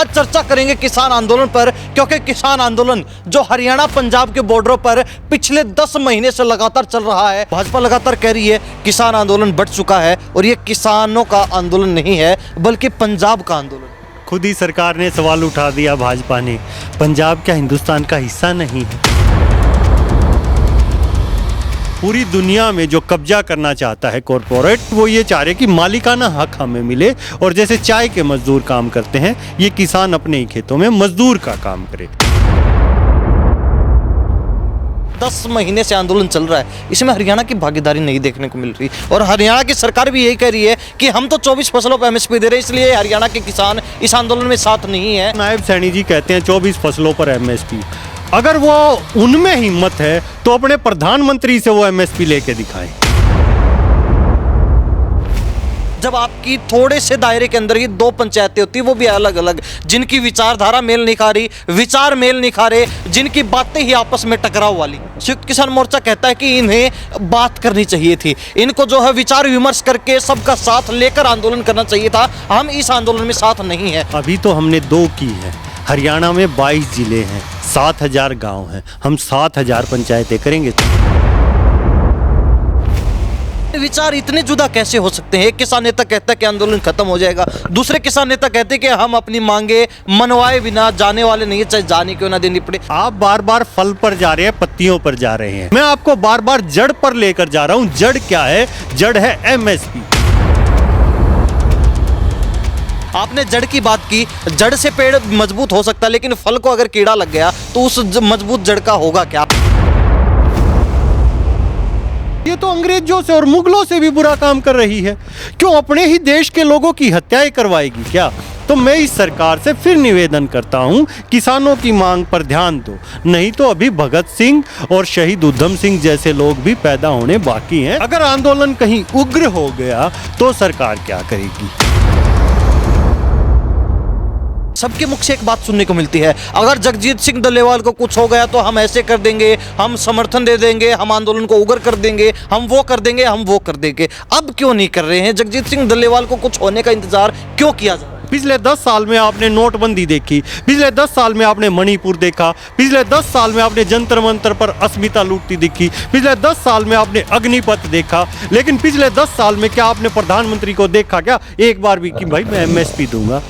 आज चर्चा करेंगे किसान आंदोलन पर, क्योंकि किसान आंदोलन जो हरियाणा पंजाब के बॉर्डरों पर पिछले 10 महीने से लगातार चल रहा है। भाजपा लगातार कह रही है किसान आंदोलन बढ़ चुका है और ये किसानों का आंदोलन नहीं है बल्कि पंजाब का आंदोलन। खुद ही सरकार ने सवाल उठा दिया भाजपा ने, पंजाब क्या हिंदुस्तान का हिस्सा नहीं है? पूरी दुनिया में जो कब्जा करना चाहता है कॉरपोरेट, वो ये चाह रहे कि मालिकाना हक हमें मिले और जैसे चाय के मजदूर काम करते हैं ये किसान अपने ही खेतों में मजदूर का काम करे। 10 महीने से आंदोलन चल रहा है, इसमें हरियाणा की भागीदारी नहीं देखने को मिल रही और हरियाणा की सरकार भी यही कह रही है कि हम तो 24 फसलों पर एमएसपी दे रहे हैं, इसलिए हरियाणा के किसान इस आंदोलन में साथ नहीं है। नायब सैनी जी कहते हैं 24 फसलों पर एमएसपी। अगर वो उनमें हिम्मत है तो अपने प्रधानमंत्री से वो एमएसपी लेके दिखाएं। जब आपकी थोड़े से दायरे के अंदर ही 2 पंचायतें होती है, वो भी अलग अलग, जिनकी विचारधारा मेल नहीं खा रही, विचार मेल नहीं खा रहे, जिनकी बातें ही आपस में टकराव वाली। संयुक्त किसान मोर्चा कहता है कि इन्हें बात करनी चाहिए थी, इनको जो है विचार विमर्श करके सबका साथ लेकर आंदोलन करना चाहिए था। हम इस आंदोलन में साथ नहीं है। अभी तो हमने 2 की है। हरियाणा में 22 जिले हैं, 7000 गांव हैं, हम 7000 पंचायतें करेंगे। विचार इतने जुदा कैसे हो सकते हैं? एक किसान नेता कहता है कि आंदोलन खत्म हो जाएगा, दूसरे किसान नेता कहते हैं कि हम अपनी मांगे मनवाए बिना जाने वाले नहीं है, चाहे जाने क्यों ना देनी पड़े। आप बार बार फल पर जा रहे हैं, पत्तियों पर जा रहे हैं, मैं आपको बार बार जड़ पर लेकर जा रहा हूं। जड़ क्या है? जड़ है एमएसपी। आपने जड़ की बात की, जड़ से पेड़ मजबूत हो सकता है, लेकिन फल को अगर कीड़ा लग गया तो उस मजबूत जड़ का होगा क्या? ये तो अंग्रेजों से और मुगलों से भी बुरा काम कर रही है। क्यों अपने ही देश के लोगों की हत्याएं करवाएगी क्या? तो मैं इस सरकार से फिर निवेदन करता हूं, किसानों की मांग पर ध्यान दो, नहीं तो अभी भगत सिंह और शहीद उधम सिंह जैसे लोग भी पैदा होने बाकी हैं। अगर आंदोलन कहीं उग्र हो गया तो सरकार क्या करेगी? सबके मुख से एक बात सुनने को मिलती है, अगर जगजीत सिंह डल्लेवाल को कुछ हो गया तो हम ऐसे कर देंगे, हम समर्थन दे देंगे, हम आंदोलन को उग्र कर देंगे, हम वो कर देंगे, हम वो कर देंगे। अब क्यों नहीं कर रहे हैं? जगजीत सिंह डल्लेवाल को कुछ होने का इंतजार क्यों किया जा रहा है? पिछले 10 साल में आपने नोटबंदी देखी, पिछले 10 साल में आपने मणिपुर देखा, पिछले 10 साल में आपने जंतर मंतर पर अस्मिता लूटती दिखी, पिछले 10 साल में आपने अग्निपथ देखा, लेकिन पिछले 10 साल में क्या आपने प्रधानमंत्री को देखा क्या एक बार भी कि भाई मैं एमएसपी दूंगा?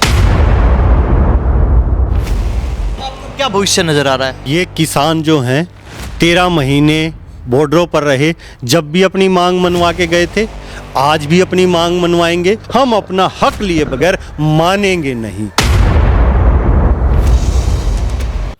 क्या भविष्य नजर आ रहा है? ये किसान जो हैं 13 महीने बॉर्डरों पर रहे, जब भी अपनी मांग मनवा के गए थे, आज भी अपनी मांग मनवाएंगे। हम अपना हक लिए बगैर मानेंगे नहीं।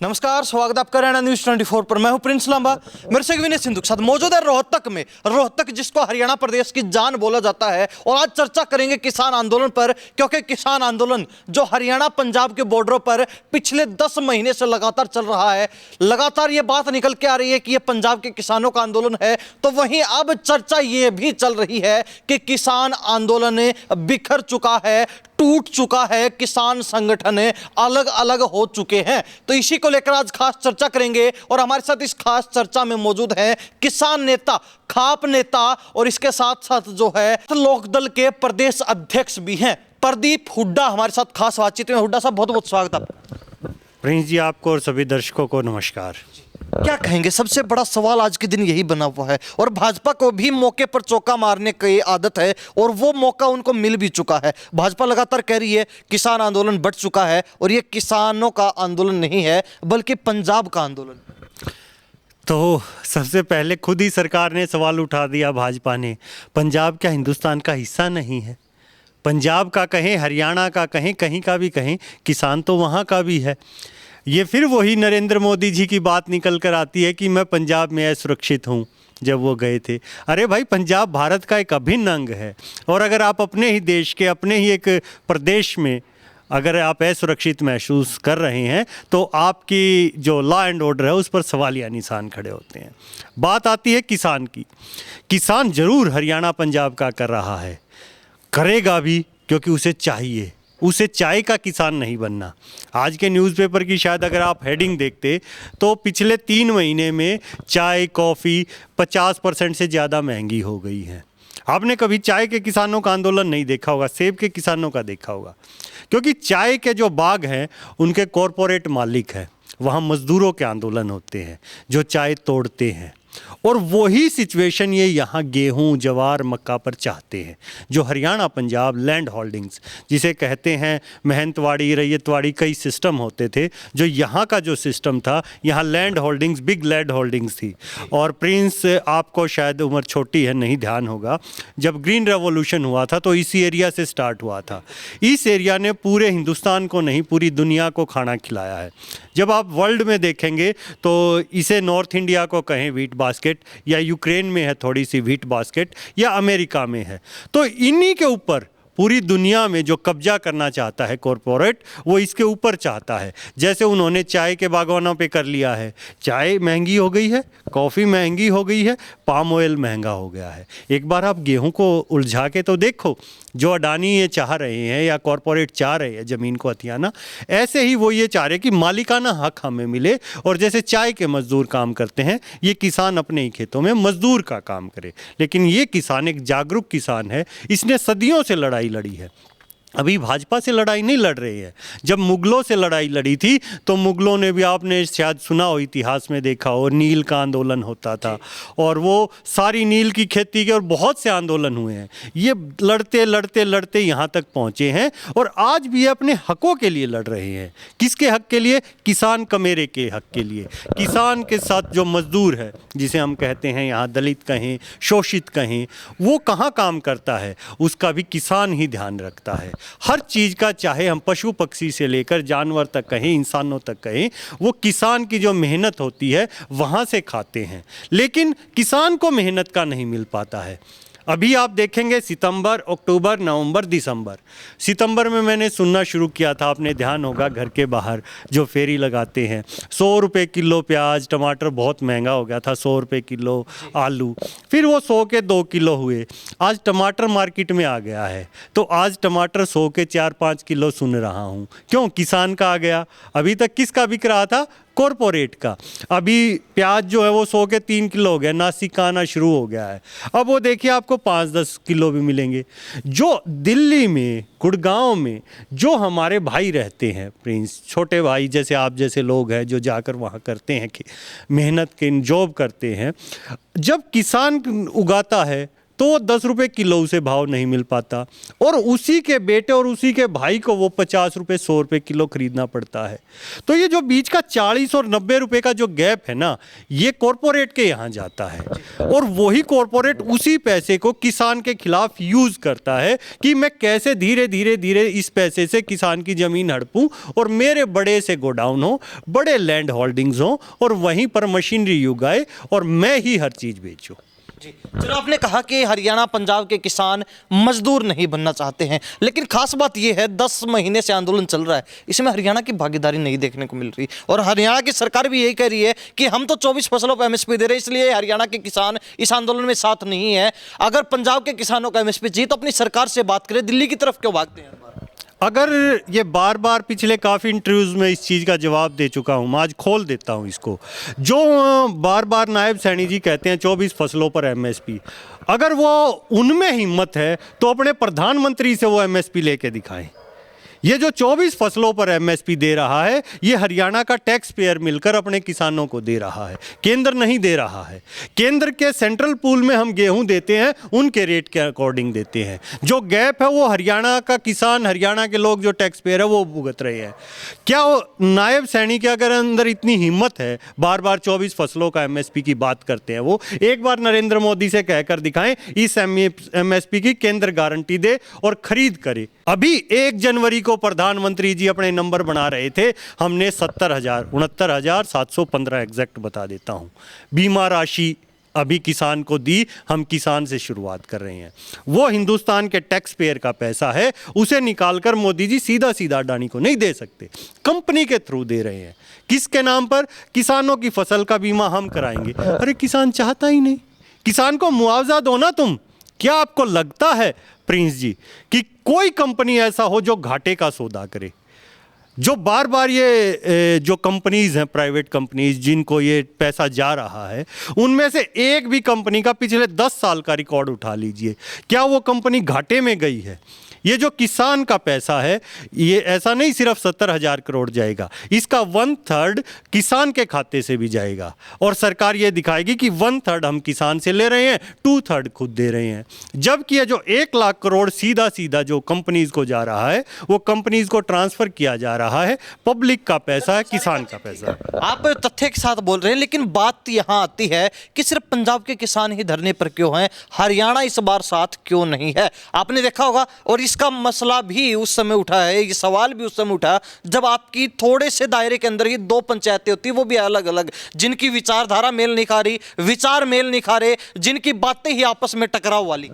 नमस्कार, स्वागत है आपका हरियाणा न्यूज 24 पर। मैं हूं प्रिंस लांबा, मेरे से विनय सिंधु के साथ मौजूद है रोहतक में। रोहतक जिसको हरियाणा प्रदेश की जान बोला जाता है, और आज चर्चा करेंगे किसान आंदोलन पर, क्योंकि किसान आंदोलन जो हरियाणा पंजाब के बॉर्डरों पर पिछले 10 महीने से लगातार चल रहा है। लगातार ये बात निकल के आ रही है कि ये पंजाब के किसानों का आंदोलन है, तो वहीं अब चर्चा ये भी चल रही है कि किसान आंदोलन बिखर चुका है, टूट चुका है, किसान संगठन अलग अलग हो चुके हैं। तो इसी को लेकर आज खास चर्चा करेंगे और हमारे साथ इस खास चर्चा में मौजूद हैं किसान नेता, खाप नेता और इसके साथ साथ जो है लोकदल के प्रदेश अध्यक्ष भी हैं प्रदीप हुड्डा हमारे साथ खास बातचीत में। हुड्डा साहब बहुत बहुत स्वागत आपका। प्रिंस जी आपको और सभी दर्शकों को नमस्कार। क्या कहेंगे? सबसे बड़ा सवाल आज के दिन यही बना हुआ है और भाजपा को भी मौके पर चौका मारने की आदत है और वो मौका उनको मिल भी चुका है। भाजपा लगातार कह रही है किसान आंदोलन बढ़ चुका है और ये किसानों का आंदोलन नहीं है बल्कि पंजाब का आंदोलन। तो सबसे पहले खुद ही सरकार ने सवाल उठा दिया भाजपा ने, पंजाब क्या हिंदुस्तान का हिस्सा नहीं है? पंजाब का कहें, हरियाणा का कहें, कहीं का भी कहें, किसान तो वहाँ का भी है। ये फिर वही नरेंद्र मोदी जी की बात निकल कर आती है कि मैं पंजाब में असुरक्षित हूँ जब वो गए थे। अरे भाई, पंजाब भारत का एक अभिन्न अंग है और अगर आप अपने ही देश के, अपने ही एक प्रदेश में अगर आप असुरक्षित महसूस कर रहे हैं तो आपकी जो लॉ एंड ऑर्डर है उस पर सवालिया निशान खड़े होते हैं। बात आती है किसान की। किसान जरूर हरियाणा पंजाब का कर रहा है, करेगा भी, क्योंकि उसे चाहिए। उसे चाय का किसान नहीं बनना। आज के न्यूज़पेपर की शायद अगर आप हेडिंग देखते तो पिछले 3 महीने में चाय कॉफ़ी 50% से ज़्यादा महंगी हो गई है। आपने कभी चाय के किसानों का आंदोलन नहीं देखा होगा, सेब के किसानों का देखा होगा। क्योंकि चाय के जो बाग हैं उनके कॉरपोरेट मालिक हैं, वहाँ मज़दूरों के आंदोलन होते हैं जो चाय तोड़ते हैं, और वही सिचुएशन ये यहाँ गेहूं, जवार, मक्का पर चाहते हैं। जो हरियाणा पंजाब लैंड होल्डिंग्स जिसे कहते हैं, महंतवाड़ी, रैयतवाड़ी, कई सिस्टम होते थे। जो यहाँ का जो सिस्टम था, यहाँ land holdings, big land holdings थी। और प्रिंस, आपको शायद उम्र छोटी है, नहीं ध्यान होगा, जब ग्रीन रेवोल्यूशन हुआ था तो इसी एरिया से स्टार्ट हुआ था। इस एरिया ने पूरे हिंदुस्तान को नहीं, पूरी दुनिया को खाना खिलाया है। जब आप वर्ल्ड में देखेंगे तो इसे नॉर्थ इंडिया को कहें व्हीट बास्केट, या यूक्रेन में है थोड़ी सी व्हीट बास्केट, या अमेरिका में है, तो इन्हीं के ऊपर पूरी दुनिया में जो कब्जा करना चाहता है कॉरपोरेट, वो इसके ऊपर चाहता है। जैसे उन्होंने चाय के बागवानों पे कर लिया है। चाय महंगी हो गई है, कॉफ़ी महंगी हो गई है, पाम ऑयल महंगा हो गया है। एक बार आप गेहूं को उलझा के तो देखो, जो अडानी ये चाह रहे हैं या कॉरपोरेट चाह रहे हैं ज़मीन को हथियाना, ऐसे ही वो ये चाह रहे कि मालिकाना हक हमें मिले, और जैसे चाय के मज़दूर काम करते हैं, ये किसान अपने ही खेतों में मज़दूर का काम करे। लेकिन ये किसान एक जागरूक किसान है, इसने सदियों से लड़ाई लड़ी है। अभी भाजपा से लड़ाई नहीं लड़ रही है। जब मुगलों से लड़ाई लड़ी थी तो मुगलों ने भी, आपने शायद सुना हो, इतिहास में देखा हो, नील का आंदोलन होता था, और वो सारी नील की खेती के और बहुत से आंदोलन हुए हैं। ये लड़ते लड़ते लड़ते यहाँ तक पहुँचे हैं, और आज भी ये अपने हकों के लिए लड़ रहे हैं। किसके हक के लिए? किसान कमेरे के हक के लिए। किसान के साथ जो मजदूर है, जिसे हम कहते हैं यहाँ दलित कहें, शोषित कहें, वो कहाँ काम करता है, उसका भी किसान ही ध्यान रखता है। हर चीज़ का, चाहे हम पशु पक्षी से लेकर जानवर तक कहें, इंसानों तक कहें, वो किसान की जो मेहनत होती है वहाँ से खाते हैं। लेकिन किसान को मेहनत का नहीं मिल पाता है। अभी आप देखेंगे सितंबर, अक्टूबर, नवंबर, दिसंबर। सितंबर में मैंने सुनना शुरू किया था, आपने ध्यान होगा, घर के बाहर जो फेरी लगाते हैं, 100 रुपये किलो प्याज, टमाटर बहुत महंगा हो गया था, 100 रुपये किलो आलू, फिर वो 100 के 2 किलो हुए। आज टमाटर मार्केट में आ गया है, तो आज टमाटर 100 के 4-5 किलो सुन रहा हूँ। क्यों? किसान का आ गया। अभी तक किसका बिक रहा था? कॉरपोरेट का। अभी प्याज जो है वो 100 के 3 किलो हो गया, नासिक का आना शुरू हो गया है। अब वो देखिए आपको 5-10 किलो भी मिलेंगे। जो दिल्ली में, गुड़गांव में जो हमारे भाई रहते हैं, प्रिंस, छोटे भाई जैसे आप जैसे लोग हैं जो जाकर वहाँ करते हैं, मेहनत के जॉब करते हैं, जब किसान उगाता है तो 10 रुपये किलो उसे भाव नहीं मिल पाता, और उसी के बेटे और उसी के भाई को वो 50 रुपये, 100 रुपये किलो खरीदना पड़ता है। तो ये जो बीच का 40 और 90 रुपये का जो गैप है ना, ये कॉरपोरेट के यहाँ जाता है, और वही कॉरपोरेट उसी पैसे को किसान के खिलाफ यूज़ करता है कि मैं कैसे धीरे धीरे धीरे इस पैसे से किसान की ज़मीन हड़पूँ, और मेरे बड़े से गोडाउन हो, बड़े लैंड होल्डिंग्स हों, और वहीं पर मशीनरी उगाए, और मैं ही हर चीज़ बेचूँ। चलो, आपने कहा कि हरियाणा पंजाब के किसान मजदूर नहीं बनना चाहते हैं, लेकिन खास बात यह है 10 महीने से आंदोलन चल रहा है, इसमें हरियाणा की भागीदारी नहीं देखने को मिल रही, और हरियाणा की सरकार भी यही कह रही है कि हम तो 24 फसलों पर एमएसपी दे रहे हैं, इसलिए हरियाणा के किसान इस आंदोलन में साथ नहीं है। अगर पंजाब के किसानों का एमएसपी चाहिए तो अपनी सरकार से बात करें, दिल्ली की तरफ क्यों भागते हैं? अगर ये बार बार पिछले काफ़ी इंटरव्यूज़ में इस चीज़ का जवाब दे चुका हूँ, मैं आज खोल देता हूँ इसको। जो बार बार नायब सैनी जी कहते हैं 24 फसलों पर एमएसपी, अगर वो उनमें हिम्मत है तो अपने प्रधानमंत्री से वो एमएसपी लेके दिखाएं। ये जो 24 फसलों पर एमएसपी दे रहा है, ये हरियाणा का टैक्स पेयर मिलकर अपने किसानों को दे रहा है, केंद्र नहीं दे रहा है। केंद्र के सेंट्रल पूल में हम गेहूं देते हैं, उनके रेट के अकॉर्डिंग देते हैं। जो गैप है वो हरियाणा का किसान, हरियाणा के लोग जो टैक्स पेयर है वो भुगत रहे हैं। क्या नायब सैनी के अगर अंदर इतनी हिम्मत है, बार बार 24 फसलों का एमएसपी की बात करते हैं, वो एक बार नरेंद्र मोदी से कहकर दिखाएं, इस एमएसपी की केंद्र गारंटी दे और खरीद करे। अभी 1 जनवरी को प्रधानमंत्री जी अपने नंबर बना रहे थे, हमने 69,715 एग्जैक्ट बता देता हूं बीमा राशि अभी किसान को दी। हम किसान से शुरुआत कर रहे हैं, वो हिंदुस्तान के टैक्स पेयर का पैसा है, उसे निकालकर मोदी जी सीधा सीधा अडानी को नहीं दे सकते, कंपनी के थ्रू दे रहे हैं। किसके नाम पर? किसानों की फसल का बीमा हम कराएंगे। अरे किसान चाहता ही नहीं, किसान को मुआवजा दो ना तुम। क्या आपको लगता है प्रिंस जी कि कोई कंपनी ऐसा हो जो घाटे का सौदा करे? जो बार बार ये जो कंपनीज हैं, प्राइवेट कंपनीज, जिनको ये पैसा जा रहा है, उनमें से एक भी कंपनी का पिछले 10 साल का रिकॉर्ड उठा लीजिए, क्या वो कंपनी घाटे में गई है? ये जो किसान का पैसा है, ये ऐसा नहीं सिर्फ 70,000 करोड़ जाएगा, इसका 1/3 किसान के खाते से भी जाएगा। और सरकार ये दिखाएगी कि 1/3 हम किसान से ले रहे हैं, 2/3 खुद दे रहे हैं। जबकि ये जो 1 लाख करोड़ सीधा सीधा जो कंपनीज को जा रहा है, वो कंपनीज को ट्रांसफर किया जा रहा है। पब्लिक का पैसा है, किसान का पैसा है। आप तथ्य के साथ बोल रहे हैं, लेकिन बात यहां आती है कि सिर्फ पंजाब के किसान ही धरने पर क्यों हैं, हरियाणा इस बार साथ क्यों नहीं है। आपने देखा होगा, और इसका मसला भी उस समय उठा है, ये सवाल भी उस समय उठा जब आपकी थोड़े से दायरे के अंदर ही 2 पंचायतें होती, वो भी अलग अलग, जिनकी विचारधारा मेल नहीं खा रही, विचार मेल नहीं खा रहे, जिनकी बातें ही आपस में टकराव वाली।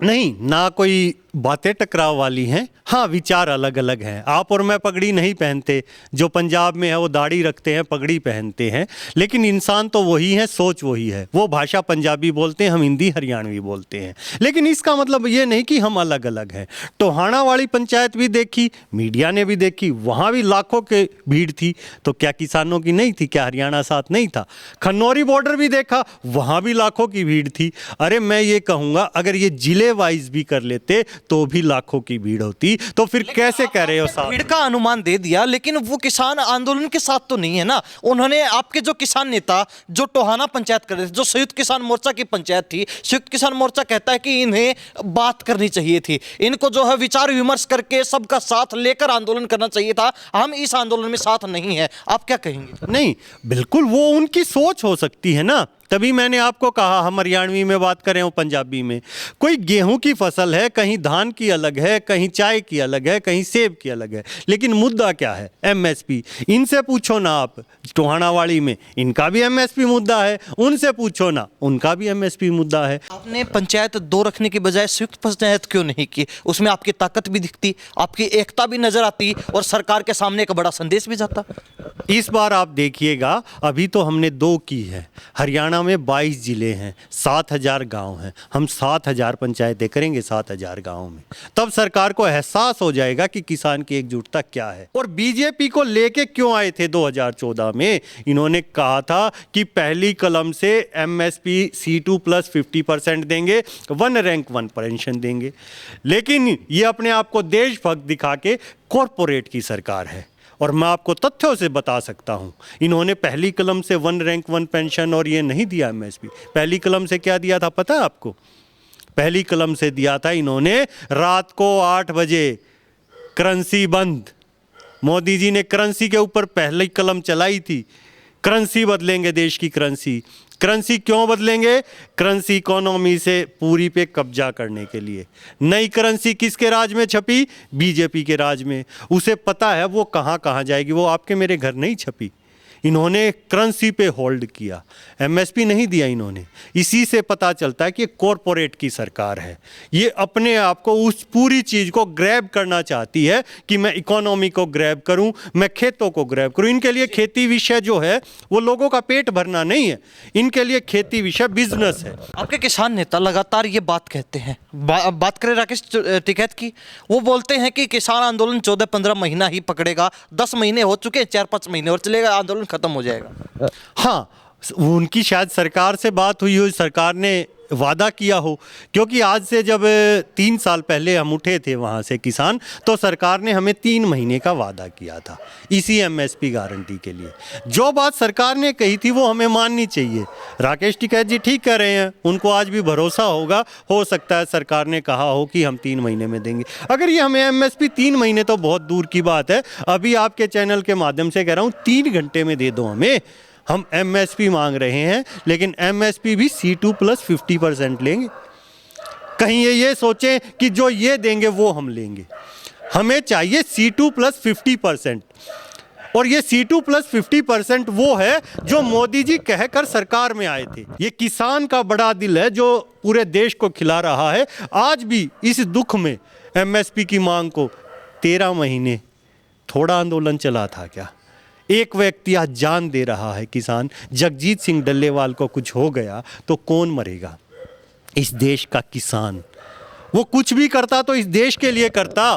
नहीं, ना कोई बातें टकराव वाली हैं, हाँ विचार अलग अलग हैं। आप और मैं पगड़ी नहीं पहनते, जो पंजाब में है वो दाढ़ी रखते हैं, पगड़ी पहनते हैं, लेकिन इंसान तो वही है, सोच वही है। वो भाषा पंजाबी बोलते हैं, हम हिंदी हरियाणवी बोलते हैं, लेकिन इसका मतलब ये नहीं कि हम अलग अलग हैं। टोहाना वाली पंचायत भी देखी, मीडिया ने भी देखी, वहाँ भी लाखों के भीड़ थी, तो क्या किसानों की नहीं थी? क्या हरियाणा साथ नहीं था? खन्नौरी बॉर्डर भी देखा, वहाँ भी लाखों की भीड़ थी। अरे मैं ये कहूँगा, अगर ये जिले वाइज भी कर लेते तो भी लाखों की भीड़ होती, तो फिर कैसे कह रहे हो साथ? भीड़ का अनुमान दे दिया, लेकिन वो किसान आंदोलन के साथ तो नहीं है ना। उन्होंने आपके जो किसान नेता जो टोहाना पंचायत कर रहे थे, जो संयुक्त किसान मोर्चा की पंचायत थी, संयुक्त किसान मोर्चा कहता है कि इन्हें बात करनी चाहिए थी, इनको जो है विचार विमर्श करके सबका साथ लेकर आंदोलन करना चाहिए था। हम इस आंदोलन में साथ नहीं है, आप क्या कहेंगे? नहीं, बिल्कुल वो उनकी सोच हो सकती है ना। तभी मैंने आपको कहा, हम हरियाणवी में बात करें और पंजाबी में। कोई गेहूं की फसल है, कहीं धान की अलग है, कहीं चाय की अलग है, कहीं सेब की अलग है, लेकिन मुद्दा क्या है? एमएसपी। इनसे पूछो ना आप, टोहानावाड़ी में इनका भी एमएसपी मुद्दा है, उनसे पूछो ना, उनका भी एमएसपी मुद्दा है। आपने पंचायत 2 रखने की बजाय संयुक्त पंचायत क्यों नहीं की? उसमें आपकी ताकत भी दिखती, आपकी एकता भी नजर आती, और सरकार के सामने एक बड़ा संदेश भी जाता। इस बार आप देखिएगा, अभी तो हमने 2 की है। हरियाणा में 22 जिले हैं, 7,000 गांव हैं। हम 7,000 पंचायतें करेंगे 7,000 गांव में, तब सरकार को एहसास हो जाएगा कि किसान की एकजुटता क्या है। और बीजेपी को लेके क्यों आए थे 2014 में? इन्होंने कहा था कि पहली कलम से एमएसपी C2 प्लस 50% देंगे, 1 रैंक 1 पेंशन देंगे। लेकिन ये अपने आप को देशभक्त दिखा के कॉरपोरेट की सरकार है। और मैं आपको तथ्यों से बता सकता हूं, इन्होंने पहली कलम से 1 रैंक 1 पेंशन और ये नहीं दिया एमएसपी। पहली कलम से क्या दिया था पता है आपको? पहली कलम से दिया था इन्होंने रात को 8 बजे करेंसी बंद। मोदी जी ने करेंसी के ऊपर पहली कलम चलाई थी, करेंसी बदलेंगे, देश की करेंसी। करेंसी क्यों बदलेंगे? करेंसी इकोनॉमी से पूरी पे कब्जा करने के लिए। नई करेंसी किसके राज में छपी? बीजेपी के राज में। उसे पता है वो कहाँ कहाँ जाएगी, वो आपके मेरे घर नहीं छपी। इन्होंने करेंसी पे होल्ड किया, एमएसपी नहीं दिया इन्होंने। इसी से पता चलता है कि कॉरपोरेट की सरकार है। ये अपने आप को उस पूरी चीज़ को ग्रैब करना चाहती है कि मैं इकोनॉमी को ग्रैब करूं, मैं खेतों को ग्रैब करूं। इनके लिए खेती विषय जो है वो लोगों का पेट भरना नहीं है, इनके लिए खेती विषय बिजनेस है। आपके किसान नेता लगातार ये बात कहते हैं, बात करें राकेश टिकैत की, वो बोलते हैं कि किसान आंदोलन 14-15 महीना ही पकड़ेगा, 10 महीने हो चुके, 4-5 महीने और चलेगा, आंदोलन खत्म हो जाएगा। हाँ, उनकी शायद सरकार से बात हुई हो, सरकार ने वादा किया हो, क्योंकि आज से जब 3 साल पहले हम उठे थे वहाँ से किसान, तो सरकार ने हमें 3 महीने का वादा किया था इसी एमएसपी गारंटी के लिए। जो बात सरकार ने कही थी वो हमें माननी चाहिए। राकेश टिकैत जी ठीक कह रहे हैं, उनको आज भी भरोसा होगा, हो सकता है सरकार ने कहा हो कि हम 3 महीने में देंगे। अगर ये हमें एमएसपी 3 महीने तो बहुत दूर की बात है, अभी आपके चैनल के माध्यम से कह रहा हूँ 3 घंटे में दे दो हमें। हम एमएसपी मांग रहे हैं, लेकिन एमएसपी भी C2 प्लस 50% लेंगे। कहीं ये सोचें कि जो ये देंगे वो हम लेंगे। हमें चाहिए C2 प्लस 50%। और ये C2 प्लस 50% वो है जो मोदी जी कहकर सरकार में आए थे। ये किसान का बड़ा दिल है जो पूरे देश को खिला रहा है। आज भी इस दुख में एमएसपी की मांग को 13 महीने थोड़ा आंदोलन चला था क्या? एक व्यक्ति आज जान दे रहा है, किसान जगजीत सिंह डल्लेवाल को कुछ हो गया तो कौन मरेगा? इस देश का किसान। वो कुछ भी करता तो इस देश के लिए करता।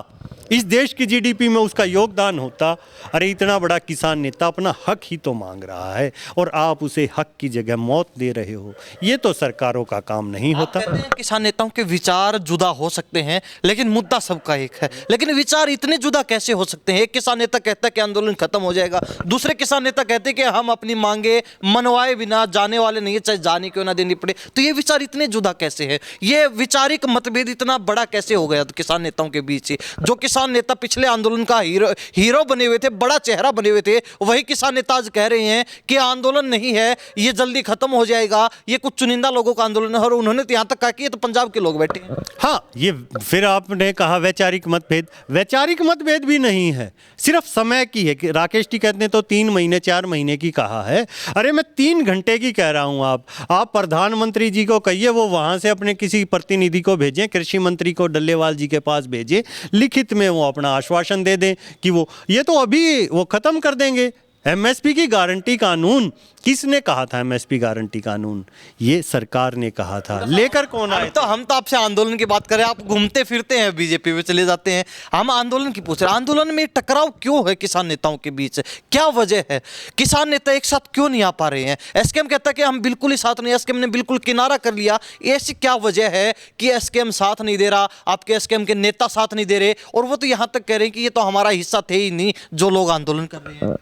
इस देश की जीडीपी में उसका योगदान होता। अरे इतना बड़ा किसान नेता अपना हक ही तो मांग रहा है और आप उसे हक की जगह मौत दे रहे हो। ये तो सरकारों का काम नहीं होता। कहते हैं किसान नेताओं के विचार जुदा हो सकते हैं लेकिन मुद्दा सबका एक है, लेकिन विचार इतने जुदा कैसे हो सकते हैं? एक किसान नेता कहता है कि आंदोलन खत्म हो जाएगा, दूसरे किसान नेता कहते हैं कि हम अपनी मांगे मनवाए बिना जाने वाले नहीं है, चाहे जाने क्यों ना देनी पड़े। तो ये विचार इतने जुदा कैसे है? ये विचारिक मतभेद इतना बड़ा कैसे हो गया किसान नेताओं के बीच? जो किसान नेता पिछले आंदोलन का हीरो बने हुए थे, बड़ा चेहरा बने हुए थे, वही किसान नेता आज कह रहे हैं कि आंदोलन नहीं है, ये जल्दी खत्म हो जाएगा, ये कुछ चुनिंदा लोगों का आंदोलन है। और उन्होंने तो यहां तक कहा कि ये तो पंजाब के लोग बैठे हैं। हाँ, ये फिर आपने कहा वैचारिक मतभेद। वैचारिक मतभेद भी नहीं है, सिर्फ समय की है कि राकेश टिकैत ने तो 3 महीने 4 महीने की कहा है। अरे मैं 3 घंटे की कह रहा हूं। आप प्रधानमंत्री जी को कहिए वो वहां से अपने किसी प्रतिनिधि को भेजें, कृषि मंत्री को डल्लेवाल जी के पास भेजें, लिखित में वो अपना आश्वासन दे दें कि वो ये तो अभी वो खत्म कर देंगे। एमएसपी की गारंटी कानून किसने कहा था? एमएसपी गारंटी कानून ये सरकार ने कहा था। लेकर कौन आए? हम तो आपसे आंदोलन की बात करें, आप घूमते फिरते हैं बीजेपी में चले जाते हैं। हम आंदोलन की पूछ रहे हैं, आंदोलन में टकराव क्यों है किसान नेताओं के बीच? क्या वजह है? किसान नेता एक साथ क्यों नहीं आ पा रहे हैं? एसकेएम कहता है कि हम बिल्कुल ही साथ नहीं, एसकेएम ने बिल्कुल किनारा कर लिया। ऐसी क्या वजह है कि एसकेएम साथ नहीं दे रहा, आपके एसकेएम के नेता साथ नहीं दे रहे? और वो तो यहां तक कह रहे हैं कि ये तो हमारा हिस्सा थे ही नहीं जो लोग आंदोलन कर रहे हैं।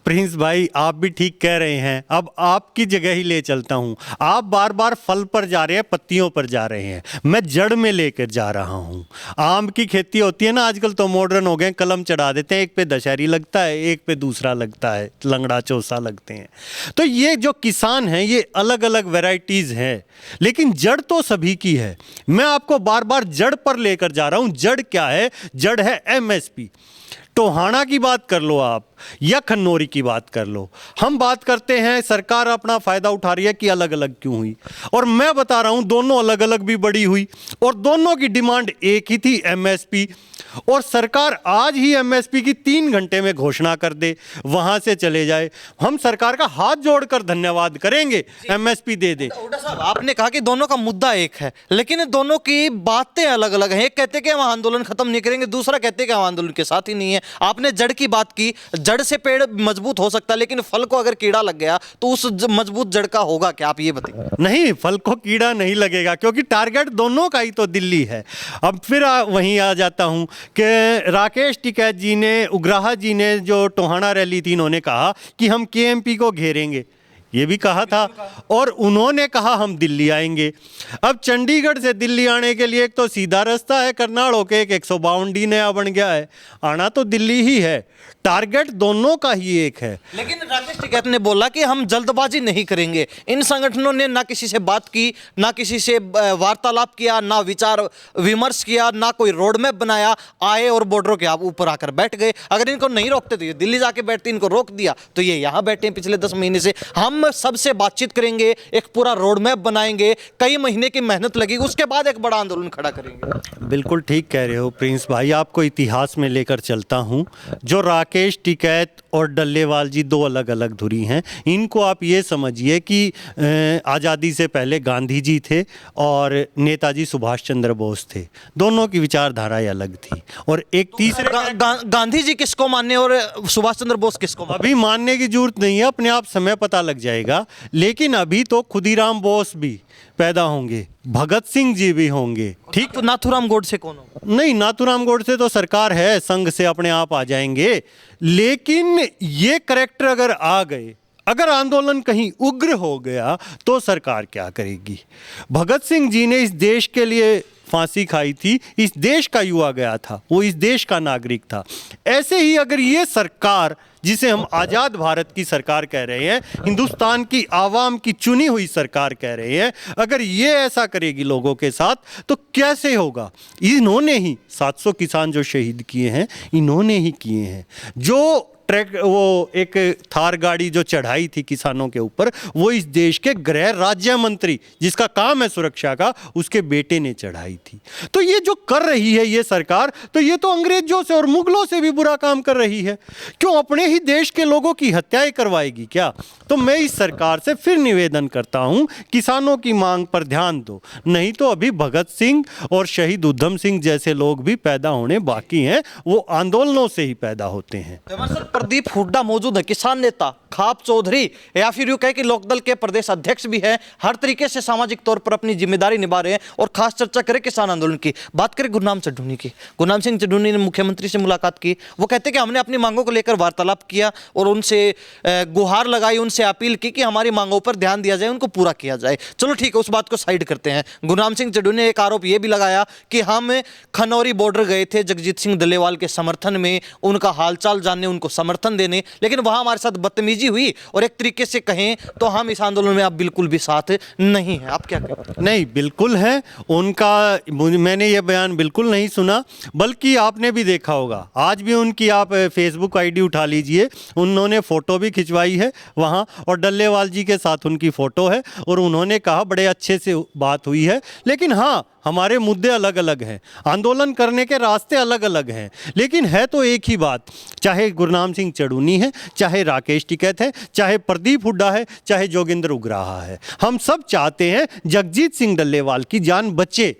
प्रिंस भाई, आप भी ठीक कह रहे हैं। अब आपकी जगह ही ले चलता हूं। आप बार बार फल पर जा रहे हैं, पत्तियों पर जा रहे हैं, मैं जड़ में लेकर जा रहा हूं। आम की खेती होती है ना, आजकल तो मॉडर्न हो गए, कलम चढ़ा देते हैं, एक पे दशहरी लगता है, एक पे दूसरा लगता है, लंगड़ा चौसा लगते हैं। तो ये जो किसान हैं ये अलग अलग वैरायटीज हैं, लेकिन जड़ तो सभी की है। मैं आपको बार बार जड़ पर लेकर जा रहा हूं। जड़ क्या है? जड़ है एमएसपी। टोहाना की बात कर लो आप या खन्नौरी की बात कर लो, हम बात करते हैं सरकार अपना फायदा उठा रही है कि अलग अलग क्यों हुई। और मैं बता रहा हूं दोनों अलग अलग भी बड़ी हुई और दोनों की डिमांड एक ही थी, एमएसपी। और सरकार आज ही एमएसपी की 3 घंटे में घोषणा कर दे, वहां से चले जाए, हम सरकार का हाथ जोड़कर धन्यवाद करेंगे, एमएसपी दे दे। हुड्डा साहब, आपने कहा कि दोनों का मुद्दा एक है, लेकिन दोनों की बातें अलग अलग हैं। एक कहते हैं कि हम आंदोलन खत्म नहीं करेंगे, दूसरा कहते हैं कि हम आंदोलन के साथ ही नहीं है। आपने जड़ की बात की, जड़ से पेड़ मजबूत हो सकता है, लेकिन फल को अगर कीड़ा लग गया तो उस मजबूत जड़ का होगा क्या? आप ये बताइए। नहीं, फल को कीड़ा नहीं लगेगा, क्योंकि टारगेट दोनों का ही तो दिल्ली है। अब फिर वहीं आ जाता हूं कि राकेश टिकैत जी ने, उग्राहा जी ने जो टोहाना रैली थी, इन्होंने कहा कि हम केएमपी को घेरेंगे, ये भी कहा था, और उन्होंने कहा हम दिल्ली आएंगे। अब चंडीगढ़ से दिल्ली आने के लिए एक तो सीधा रास्ता है, करनाल होके एक 152D नया बन गया है, आना तो दिल्ली ही है। टारगेट दोनों का ही एक है। लेकिन राकेश टिकैत ने बोला कि हम जल्दबाजी नहीं करेंगे। इन संगठनों ने ना किसी से बात की, ना किसी से वार्तालाप किया, ना विचार विमर्श किया, ना कोई रोड मैप बनाया, आए और बॉर्डरों के ऊपर आकर बैठ गए। अगर इनको नहीं रोकते तो ये दिल्ली जाके बैठते, इनको रोक दिया तो ये यहाँ बैठे हैं पिछले 10 महीने से। हम सबसे बातचीत करेंगे, एक पूरा रोड मैप बनाएंगे, कई महीने की मेहनत लगेगी, उसके बाद एक बड़ा आंदोलन खड़ा करेंगे। बिल्कुल ठीक कह रहे हो प्रिंस भाई, आपको इतिहास में लेकर चलता हूं। जो राकेश टिकैत और डल्लेवाल जी दो अलग अलग धुरी हैं। इनको आप ये समझिए कि आज़ादी से पहले गांधी जी थे और नेताजी सुभाष चंद्र बोस थे, दोनों की विचारधाराएं अलग थी। और एक तीसरे गांधी जी किसको मानने और सुभाष चंद्र बोस किसको मानने? अभी मानने की जरूरत नहीं है, अपने आप समय पता लग जाएगा। लेकिन अभी तो खुदीराम बोस भी पैदा होंगे, भगत सिंह जी भी होंगे, ठीक। तो नाथूराम गोडसे कौन होगा? नहीं, नाथूराम गोडसे तो सरकार है, संघ से अपने आप आ जाएंगे। लेकिन ये करैक्टर अगर आ गए, अगर आंदोलन कहीं उग्र हो गया तो सरकार क्या करेगी? भगत सिंह जी ने इस देश के लिए फांसी खाई थी, इस देश का युवा गया था, वो इस देश का नागरिक था। ऐसे ही अगर ये सरकार, जिसे हम आज़ाद भारत की सरकार कह रहे हैं, हिंदुस्तान की आवाम की चुनी हुई सरकार कह रहे हैं, अगर ये ऐसा करेगी लोगों के साथ तो कैसे होगा? इन्होंने ही 700 किसान जो शहीद किए हैं, इन्होंने ही किए हैं। जो ट्रैक, वो एक थार गाड़ी जो चढ़ाई थी किसानों के ऊपर, वो इस देश के गृह राज्य मंत्री जिसका काम है सुरक्षा का, उसके बेटे ने चढ़ाई थी। तो ये जो कर रही है ये सरकार, तो ये तो अंग्रेजों से और मुगलों से भी बुरा काम कर रही है। क्यों अपने ही देश के लोगों की हत्याएं करवाएगी क्या? तो मैं इस सरकार से फिर निवेदन करता हूं, किसानों की मांग पर ध्यान दो, नहीं तो अभी भगत सिंह और शहीद उधम सिंह जैसे लोग भी पैदा होने बाकी हैं, वो आंदोलनों से ही पैदा होते हैं। तो हमारे साथ प्रदीप हुड्डा मौजूद है, किसान नेता, खाप चौधरी, या फिर यूं कहे कि लोकदल के प्रदेश अध्यक्ष भी हैं, हर तरीके से सामाजिक तौर पर अपनी जिम्मेदारी निभा रहे हैं। और खास चर्चा करें किसान आंदोलन की, बात करें गुरनाम चड्ढूनी की। गुरनाम सिंह चड्ढूनी ने मुख्यमंत्री से मुलाकात की, वो कहते हैं कि हमने अपनी मांगों को लेकर वार्तालाप किया और उनसे गुहार लगाई, उनसे अपील की कि हमारी मांगों पर ध्यान दिया जाए, उनको पूरा किया जाए। चलो ठीक है, उस बात को साइड करते हैं। गुरनाम सिंह चड्ढूनी ने एक आरोप यह भी लगाया कि हम खनौरी बॉर्डर गए थे जगजीत सिंह डल्लेवाल के समर्थन में, उनका हालचाल जानने, उनको समर्थन देने, लेकिन वहां हमारे साथ बदतमीजी हुई और एक तरीके से कहें तो हम इस आंदोलन में अब बिल्कुल भी साथ नहीं है। आप क्या कहें? नहीं, बिल्कुल है उनका। मैंने ये बयान बिल्कुल नहीं सुना, बल्कि आपने भी देखा होगा, आज भी उनकी आप फेसबुक आईडी उठा लीजिए, उन्होंने फ़ोटो भी खिंचवाई है वहाँ, और डल्लेवाल जी के साथ उनकी फ़ोटो है, और उन्होंने कहा बड़े अच्छे से बात हुई है। लेकिन हाँ, हमारे मुद्दे अलग अलग हैं, आंदोलन करने के रास्ते अलग अलग हैं, लेकिन है तो एक ही बात। चाहे गुरनाम सिंह चड्ढूनी है, चाहे राकेश टिकैत है, चाहे प्रदीप हुड्डा है, चाहे जोगिंदर उग्राहा है, हम सब चाहते हैं जगजीत सिंह डल्लेवाल की जान बचे,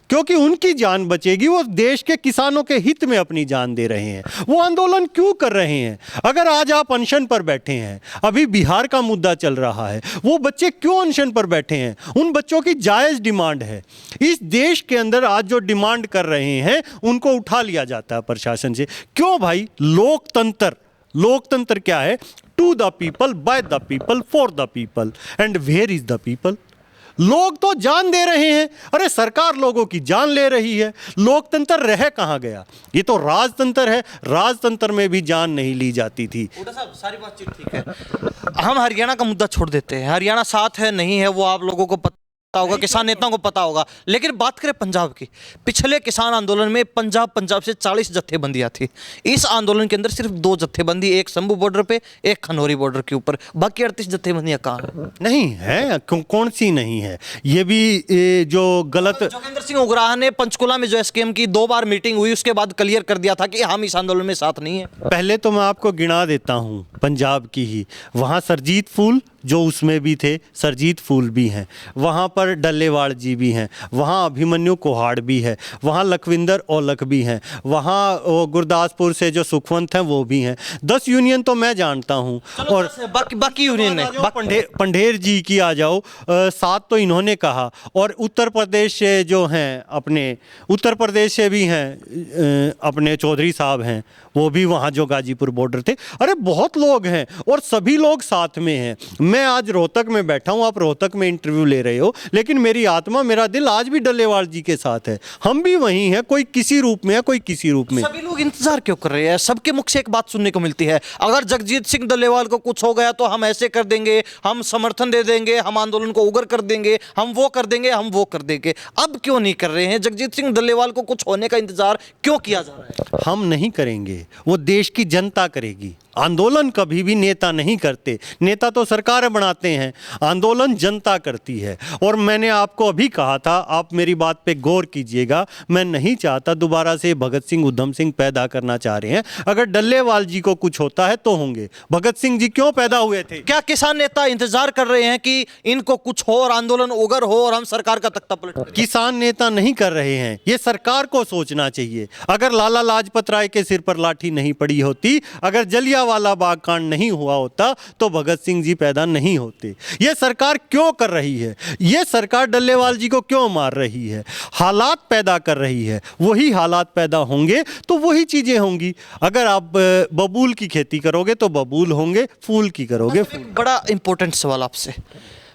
क्योंकि उनकी जान बचेगी, वो देश के किसानों के हित में अपनी जान दे रहे हैं। वो आंदोलन क्यों कर रहे हैं? अगर आज आप अनशन पर बैठे हैं, अभी बिहार का मुद्दा चल रहा है, वो बच्चे क्यों अनशन पर बैठे हैं? उन बच्चों की जायज़ डिमांड है। इस देश के अंदर आज जो डिमांड कर रहे हैं उनको उठा लिया जाता है प्रशासन से। क्यों भाई? लोकतंत्र, लोकतंत्र क्या है? To the people, by the people, for the people, and where is the people? लोग तो जान दे रहे हैं, अरे सरकार लोगों की जान ले रही है, लोकतंत्र रह कहाँ गया? ये तो राजतंत्र है, राजतंत्र में भी जान नहीं ली जाती थी। हुड्डा साहब, सारी बातचीत ठीक है, हम हरियाणा का मुद्दा छोड़ देते हैं, हरियाणा साथ है नहीं है वो आप लोगों को पता होगा, किसान नेताओं को पता होगा। लेकिन बात करें पंजाब की, पिछले किसान आंदोलन में पंजाब से 40 जत्थेबंदियां थी। इस आंदोलन के अंदर सिर्फ 2 जत्थेबंदी, एक शंभू बॉर्डर पे, एक खनौरी बॉर्डर के ऊपर, बाकी 38 जत्थेबंदियां कहाँ हैं? नहीं है, कौन सी नहीं है? ये भी जो गलत, जोगिंदर सिंह उग्राहा ने पंचकुला में जो एसकेएम की 2 बार मीटिंग हुई, उसके बाद क्लियर कर दिया था कि हम इस आंदोलन में साथ नहीं है। पहले तो मैं आपको गिना देता हूँ पंजाब की ही, वहाँ सरजीत फूल जो उसमें भी थे, सरजीत फूल भी हैं, वहाँ पर डल्लेवाल जी भी हैं, वहाँ अभिमन्यु कोहाड़ भी है, वहाँ लखविंदर औलख भी हैं, वहाँ गुरदासपुर से जो सुखवंत हैं वो भी हैं। 10 यूनियन तो मैं जानता हूँ, और बाकी यूनियन है, पंढेर जी की आ जाओ, 7 तो इन्होंने कहा। और उत्तर प्रदेश से जो हैं, अपने उत्तर प्रदेश से भी हैं, अपने चौधरी साहब हैं, वो भी वहाँ जो गाजीपुर बॉर्डर थे। अरे बहुत लोग हैं और सभी लोग साथ में हैं। मैं आज रोहतक में बैठा हूँ, आप रोहतक में इंटरव्यू ले रहे हो, लेकिन मेरी आत्मा, मेरा दिल आज भी डल्लेवाल जी के साथ है। हम भी वहीं हैं, कोई किसी रूप में है, कोई किसी रूप में। सभी लोग इंतजार क्यों कर रहे हैं? सबके मुख से एक बात सुनने को मिलती है, अगर जगजीत सिंह डल्लेवाल को कुछ हो गया तो हम ऐसे कर देंगे, हम समर्थन दे देंगे, हम आंदोलन को उग्र कर देंगे, हम वो कर देंगे, हम वो कर देंगे। अब क्यों नहीं कर रहे हैं? जगजीत सिंह डल्लेवाल को कुछ होने का इंतजार क्यों किया जा रहा है? हम नहीं करेंगे, वो देश की जनता करेगी। आंदोलन कभी भी नेता नहीं करते, नेता तो सरकारें बनाते हैं, आंदोलन जनता करती है। और मैंने आपको अभी कहा था, आप मेरी बात पे गौर कीजिएगा, मैं नहीं चाहता दोबारा से भगत सिंह उधम सिंह पैदा करना चाह रहे हैं। अगर डल्लेवाल जी को कुछ होता है तो होंगे, भगत सिंह जी क्यों पैदा हुए थे? क्या किसान नेता इंतजार कर रहे हैं कि इनको कुछ हो और आंदोलन उग्र हो और हम सरकार का तख्ता पलट करें? किसान नेता नहीं कर रहे हैं, ये सरकार को सोचना चाहिए। अगर लाला लाजपत राय के सिर पर लाठी नहीं पड़ी होती, अगर जलियांवाला बाग कांड नहीं हुआ होता, तो भगत सिंह जी पैदा नहीं होते। ये सरकार क्यों कर रही है? ये सरकार डल्लेवाल जी को क्यों मार रही है? हालात पैदा कर रही है, वही हालात पैदा होंगे तो वही चीजें होंगी। अगर आप बबूल की खेती करोगे तो बबूल होंगे, फूल की करोगे फूल। बड़ा इंपॉर्टेंट सवाल आपसे,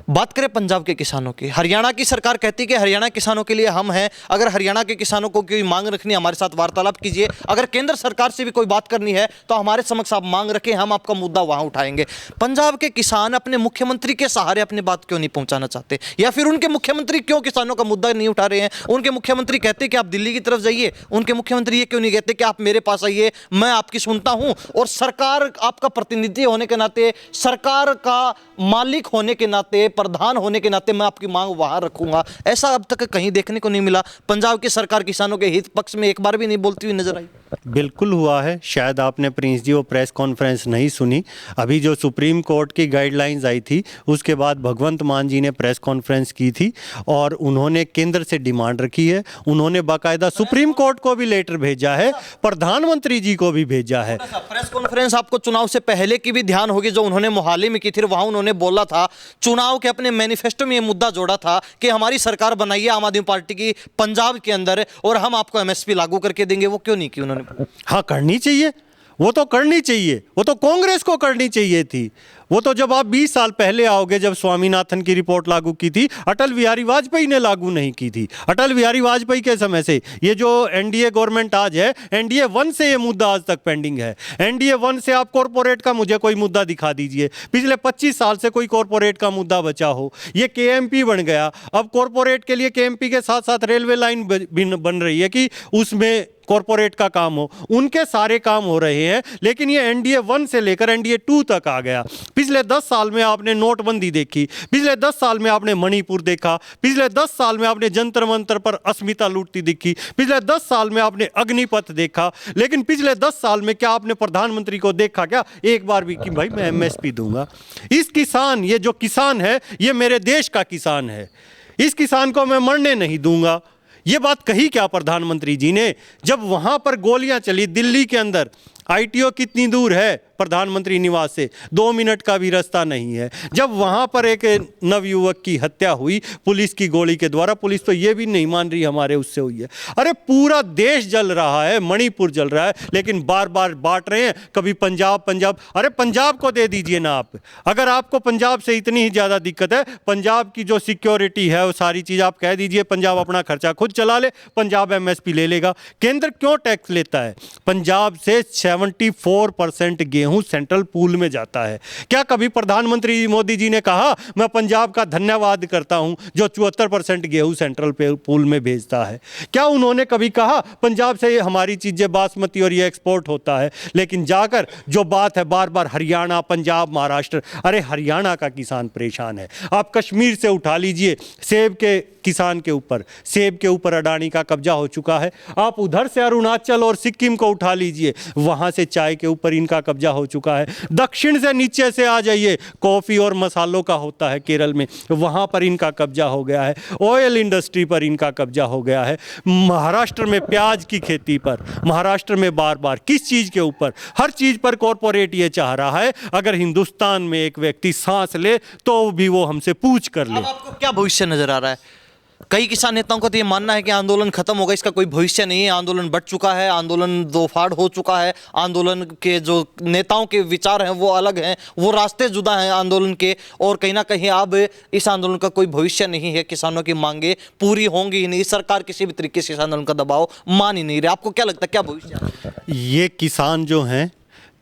बात करें पंजाब के किसानों की, हरियाणा की सरकार कहती है कि हरियाणा किसानों के लिए हम हैं, अगर हरियाणा के किसानों को कोई मांग रखनी है हमारे साथ वार्तालाप कीजिए, अगर केंद्र सरकार से भी कोई बात करनी है तो हमारे समक्ष आप मांग रखें, हम आपका मुद्दा वहां उठाएंगे। पंजाब के किसान अपने मुख्यमंत्री के सहारे अपनी बात क्यों नहीं पहुंचाना चाहते, या फिर उनके मुख्यमंत्री क्यों किसानों का मुद्दा नहीं उठा रहे हैं? उनके मुख्यमंत्री कहते कि आप दिल्ली की तरफ जाइए, उनके मुख्यमंत्री ये क्यों नहीं कहते कि आप मेरे पास आइए, मैं आपकी सुनता हूं, और सरकार आपका प्रतिनिधि होने के नाते, सरकार का मालिक होने के नाते, प्रधान होने के नाते मैं आपकी मांग वहां रखूंगा। ऐसा अब तक कहीं देखने को नहीं मिला। पंजाब की सरकार किसानों के हित पक्ष में एक बार भी नहीं बोलती हुई नजर आई। बिल्कुल हुआ है। शायद आपने प्रिंस जी वो प्रेस कॉन्फ्रेंस नहीं सुनी। अभी जो सुप्रीम कोर्ट की गाइडलाइंस आई थी उसके बाद भगवंत मान जी ने प्रेस कॉन्फ्रेंस की थी और उन्होंने केंद्र से डिमांड रखी है। उन्होंने बाकायदा सुप्रीम कोर्ट को भी लेटर भेजा है, प्रधानमंत्री जी को भी भेजा है। प्रेस कॉन्फ्रेंस आपको चुनाव से पहले की भी ध्यान होगी जो उन्होंने मोहाली में की थी, वहां उन्होंने बोला था, चुनाव के अपने मैनिफेस्टो में ये मुद्दा जोड़ा था कि हमारी सरकार बनाइए आम आदमी पार्टी की पंजाब के अंदर और हम आपको एमएसपी लागू करके देंगे। वो क्यों नहीं की उन्होंने? हाँ, करनी चाहिए, वो तो करनी चाहिए, वो तो कांग्रेस को करनी चाहिए थी। वो तो जब आप 20 साल पहले आओगे, जब स्वामीनाथन की रिपोर्ट लागू की थी, अटल बिहारी वाजपेयी ने लागू नहीं की थी। अटल बिहारी वाजपेयी के समय से ये जो एनडीए गवर्नमेंट आज है, एनडीए 1 से ये मुद्दा आज तक पेंडिंग है। एनडीए 1 से आप कॉरपोरेट का मुझे कोई मुद्दा दिखा दीजिए, पिछले 25 साल से कोई कॉरपोरेट का मुद्दा बचा हो। ये केएमपी बन गया, अब कॉरपोरेट के लिए केएमपी के साथ साथ रेलवे लाइन बन रही है कि उसमें कॉरपोरेट का काम हो, उनके सारे काम हो रहे हैं। लेकिन ये एनडीए 1 से लेकर एनडीए 2 तक आ गया। पिछले 10 साल में आपने नोटबंदी देखी, पिछले 10 साल में आपने मणिपुर देखा, पिछले 10 साल में आपने जंतर मंतर पर अस्मिता लूटती दिखी, पिछले 10 साल में आपने अग्निपथ देखा। लेकिन पिछले 10 साल में क्या आपने प्रधानमंत्री को देखा क्या एक बार भी कि भाई मैं एमएसपी दूंगा? इस किसान, ये जो किसान है ये मेरे देश का किसान है, इस किसान को मैं मरने नहीं दूंगा। ये बात कही क्या प्रधानमंत्री जी ने? जब वहां पर गोलियां चली दिल्ली के अंदर, आईटीओ कितनी दूर है प्रधानमंत्री निवास से? 2 मिनट का भी रास्ता नहीं है। जब वहां पर एक नवयुवक की हत्या हुई पुलिस की गोली के द्वारा, पुलिस तो ये भी नहीं मान रही हमारे उससे हुई है। अरे पूरा देश जल रहा है, मणिपुर जल रहा है, लेकिन बार बार बांट रहे हैं, कभी पंजाब पंजाब। अरे पंजाब को दे दीजिए ना आप, अगर आपको पंजाब से इतनी ही ज़्यादा दिक्कत है। पंजाब की जो सिक्योरिटी है वो सारी चीज़ आप कह दीजिए, पंजाब अपना खर्चा खुद चला ले, पंजाब एमएसपी ले लेगा। केंद्र क्यों टैक्स लेता है? पंजाब से 74% गेहूं सेंट्रल पूल में जाता है। क्या कभी प्रधानमंत्री मोदी जी ने कहा मैं पंजाब का धन्यवाद करता हूं जो 74% गेहूं सेंट्रल पूल में भेजता है? क्या उन्होंने कभी कहा पंजाब से हमारी चीजें बासमती और ये एक्सपोर्ट होता है? लेकिन जाकर जो बात है बार बार हरियाणा, पंजाब, महाराष्ट्र। अरे हरियाणा का किसान परेशान है। आप कश्मीर से उठा लीजिए, सेब के किसान के ऊपर, सेब के ऊपर अडानी का कब्जा हो चुका है। आप उधर से अरुणाचल और सिक्किम को उठा लीजिए, वहां से चाय के ऊपर इनका कब्जा हो चुका है। दक्षिण से नीचे से आ जाइए, कॉफी और मसालों का होता है केरल में, वहां पर इनका कब्जा हो गया है। ऑयल इंडस्ट्री पर इनका कब्जा हो गया है। महाराष्ट्र में प्याज की खेती पर, महाराष्ट्र में बार बार किस चीज के ऊपर? हर चीज पर कॉरपोरेट ये चाह रहा है अगर हिंदुस्तान में एक व्यक्ति सांस ले तो भी वो हमसे पूछ कर ले। अब आपको क्या भविष्य नजर आ रहा है? कई किसान नेताओं का तो ये मानना है कि आंदोलन खत्म होगा, इसका कोई भविष्य नहीं है, आंदोलन बढ़ चुका है, आंदोलन दो फाड़ हो चुका है, आंदोलन के जो नेताओं के विचार हैं वो अलग हैं, वो रास्ते जुदा हैं आंदोलन के, और कहीं ना कहीं अब इस आंदोलन का कोई भविष्य नहीं है। किसानों की मांगे पूरी होंगी ही नहीं, सरकार किसी भी तरीके से इस आंदोलन का दबाव मान ही नहीं रही। आपको क्या लगता है क्या भविष्य है? ये किसान जो हैं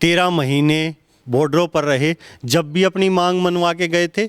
13 महीने बॉर्डरों पर रहे, जब भी अपनी मांग मनवा के गए थे,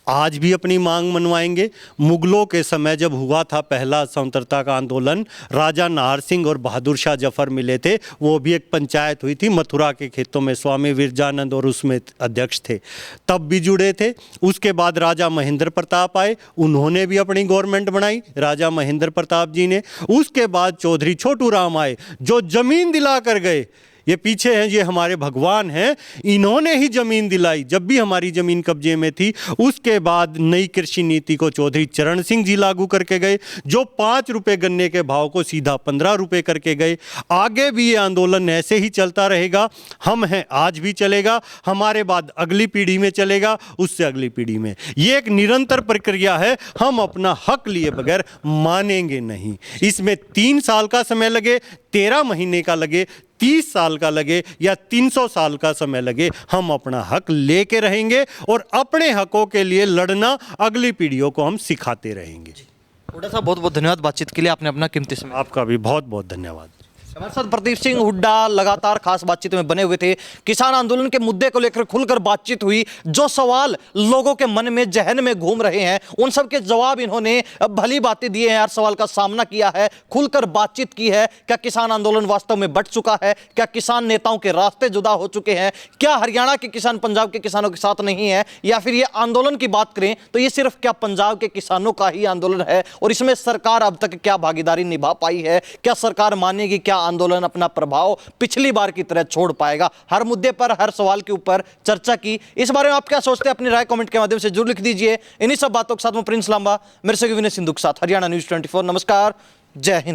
आज भी अपनी मांग मनवाएंगे। मुगलों के समय जब हुआ था पहला स्वतंत्रता का आंदोलन, राजा नाहर सिंह और बहादुर शाह जफर मिले थे, वो भी एक पंचायत हुई थी मथुरा के खेतों में, स्वामी विरजानंद और उसमें अध्यक्ष थे, तब भी जुड़े थे। उसके बाद राजा महेंद्र प्रताप आए, उन्होंने भी अपनी गवर्नमेंट बनाई, राजा महेंद्र प्रताप जी ने। उसके बाद चौधरी छोटू राम आए जो जमीन दिला कर गए। ये पीछे हैं, ये हमारे भगवान हैं, इन्होंने ही जमीन दिलाई जब भी हमारी जमीन कब्जे में थी। उसके बाद नई कृषि नीति को चौधरी चरण सिंह जी लागू करके गए, जो 5 रुपए गन्ने के भाव को सीधा 15 रुपए करके गए। आगे भी ये आंदोलन ऐसे ही चलता रहेगा। हम हैं, आज भी चलेगा, हमारे बाद अगली पीढ़ी में चलेगा, उससे अगली पीढ़ी में। ये एक निरंतर प्रक्रिया है, हम अपना हक लिए बगैर मानेंगे नहीं। इसमें 3 साल का समय लगे, 13 महीने का लगे, 30 साल का लगे या 300 साल का समय लगे, हम अपना हक लेके रहेंगे और अपने हकों के लिए लड़ना अगली पीढ़ियों को हम सिखाते रहेंगे। हुड्डा साहब बहुत बहुत धन्यवाद बातचीत के लिए, आपने अपना कीमती समय। आपका भी बहुत बहुत धन्यवाद। हमारे साथ प्रदीप सिंह हुड्डा लगातार खास बातचीत में बने हुए थे। किसान आंदोलन के मुद्दे को लेकर खुलकर बातचीत हुई। जो सवाल लोगों के मन में जहन में घूम रहे हैं उन सब के जवाब इन्होंने भली बातें दिए हैं, हर सवाल का सामना किया है, खुलकर बातचीत की है। क्या किसान आंदोलन वास्तव में बढ़ चुका है? क्या किसान नेताओं के रास्ते जुदा हो चुके हैं? क्या हरियाणा के किसान पंजाब के किसानों के साथ नहीं है? या फिर ये आंदोलन की बात करें तो ये सिर्फ क्या पंजाब के किसानों का ही आंदोलन है और इसमें सरकार अब तक क्या भागीदारी निभा पाई है? क्या सरकार मानेगी? क्या आंदोलन अपना प्रभाव पिछली बार की तरह छोड़ पाएगा? हर मुद्दे पर, हर सवाल के ऊपर चर्चा की। इस बारे में आप क्या सोचते हैं? अपनी राय कमेंट के माध्यम से जरूर लिख दीजिए। इन्हीं सब बातों के साथ में प्रिंस लांबा, मेरे से विनय सिंधु के साथ हरियाणा न्यूज़ 24। नमस्कार, जय हिंद।